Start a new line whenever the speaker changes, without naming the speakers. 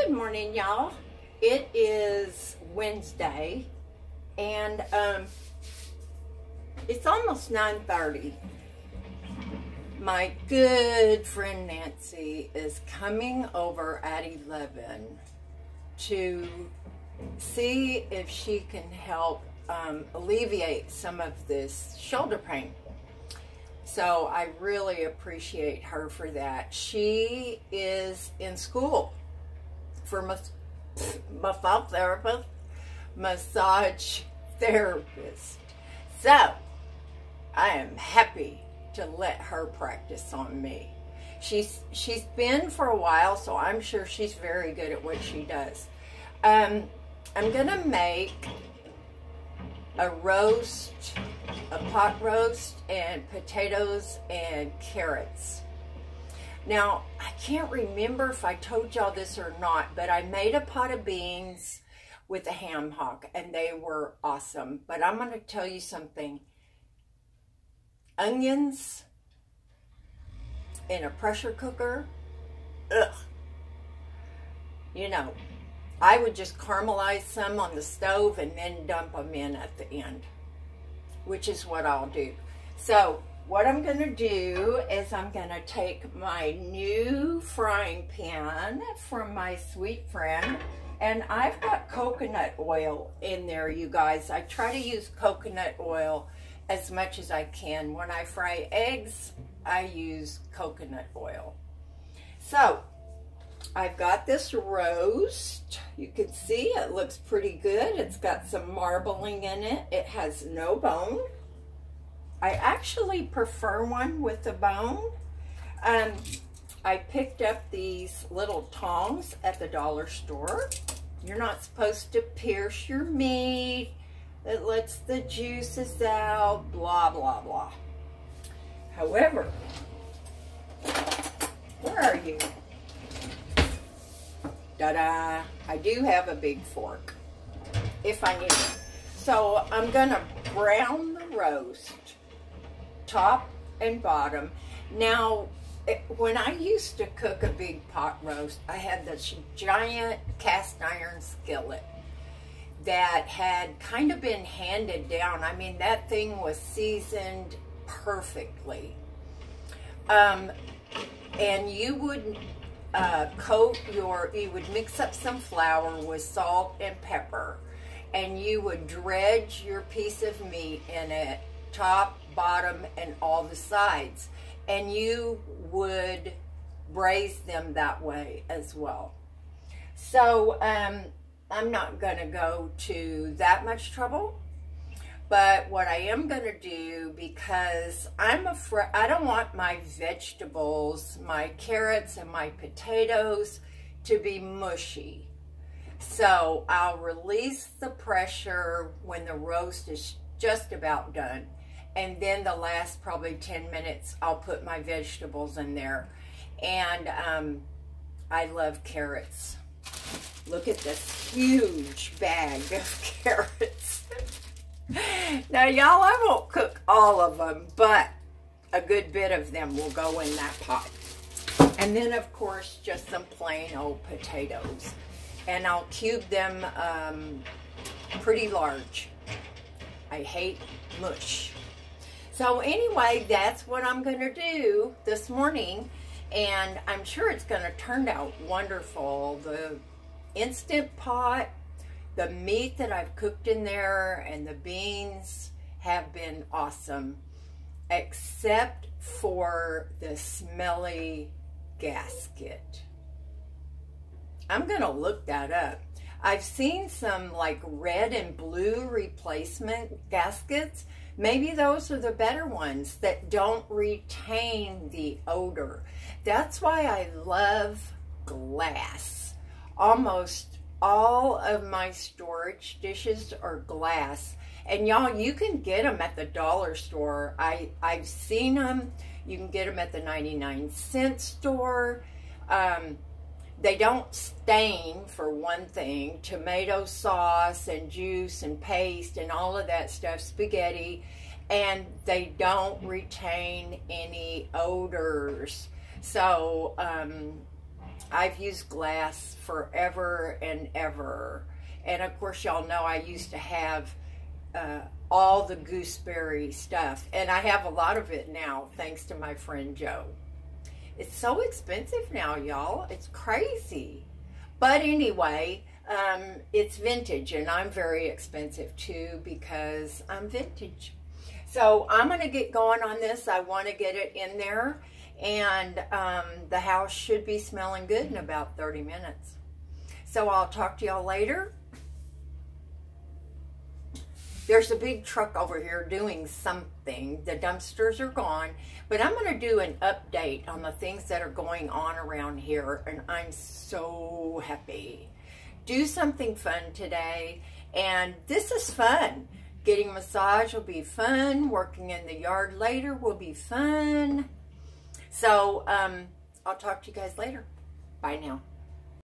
Good morning, y'all. It is Wednesday, and it's almost 9:30. My good friend Nancy is coming over at 11 to see if she can help alleviate some of this shoulder pain. So I really appreciate her for that. She is in school for massage therapist. So I am happy to let her practice on me. She's been for a while, so I'm sure she's very good at what she does. I'm gonna make a roast, a pot roast, and potatoes and carrots. Now, I can't remember if I told y'all this or not, but I made a pot of beans with a ham hock, and they were awesome. But I'm going to tell you something. Onions in a pressure cooker, ugh. You know, I would just caramelize some on the stove and then dump them in at the end, which is what I'll do. So what I'm going to do is I'm going to take my new frying pan from my sweet friend, and I've got coconut oil in there, you guys. I try to use coconut oil as much as I can. When I fry eggs, I use coconut oil. So I've got this roast. You can see it looks pretty good. It's got some marbling in it. It has no bone. I actually prefer one with a bone. I picked up these little tongs at the dollar store. You're not supposed to pierce your meat. It lets the juices out, blah, blah, blah. However, where are you? Ta-da! I do have a big fork, if I need it. So I'm gonna brown the roast, top and bottom. Now, when I used to cook a big pot roast, I had this giant cast iron skillet that had kind of been handed down. I mean, that thing was seasoned perfectly. And you would you would mix up some flour with salt and pepper, and you would dredge your piece of meat in it, top, bottom, and all the sides, and you would braise them that way as well. So I'm not gonna go to that much trouble, but what I am gonna do, because I'm afraid, I don't want my vegetables, my carrots and my potatoes to be mushy. So I'll release the pressure when the roast is just about done. And then the last probably 10 minutes, I'll put my vegetables in there. And I love carrots. Look at this huge bag of carrots. Now, y'all, I won't cook all of them, but a good bit of them will go in that pot. And then, of course, just some plain old potatoes. And I'll cube them pretty large. I hate mush. So anyway, that's what I'm going to do this morning. And I'm sure it's going to turn out wonderful. The Instant Pot, the meat that I've cooked in there, and the beans have been awesome, except for the smelly gasket. I'm gonna look that up. I've seen some like red and blue replacement gaskets. Maybe those are the better ones that don't retain the odor. That's why I love glass. Almost all of my storage dishes are glass. And y'all, you can get them at the dollar store. I've seen them. You can get them at the 99-cent store. They don't stain, for one thing. Tomato sauce and juice and paste and all of that stuff, spaghetti. And they don't retain any odors. So I've used glass forever and ever. And of course, y'all know I used to have all the gooseberry stuff. And I have a lot of it now, thanks to my friend Joe. It's so expensive now, y'all. It's crazy. But anyway, it's vintage, and I'm very expensive too because I'm vintage. So I'm going to get going on this. I want to get it in there, and the house should be smelling good in about 30 minutes. So I'll talk to y'all later. There's a big truck over here doing something. The dumpsters are gone, but I'm going to do an update on the things that are going on around here, and I'm so happy. Do something fun today, and this is fun. Getting a massage will be fun. Working in the yard later will be fun. So I'll talk to you guys later. Bye now.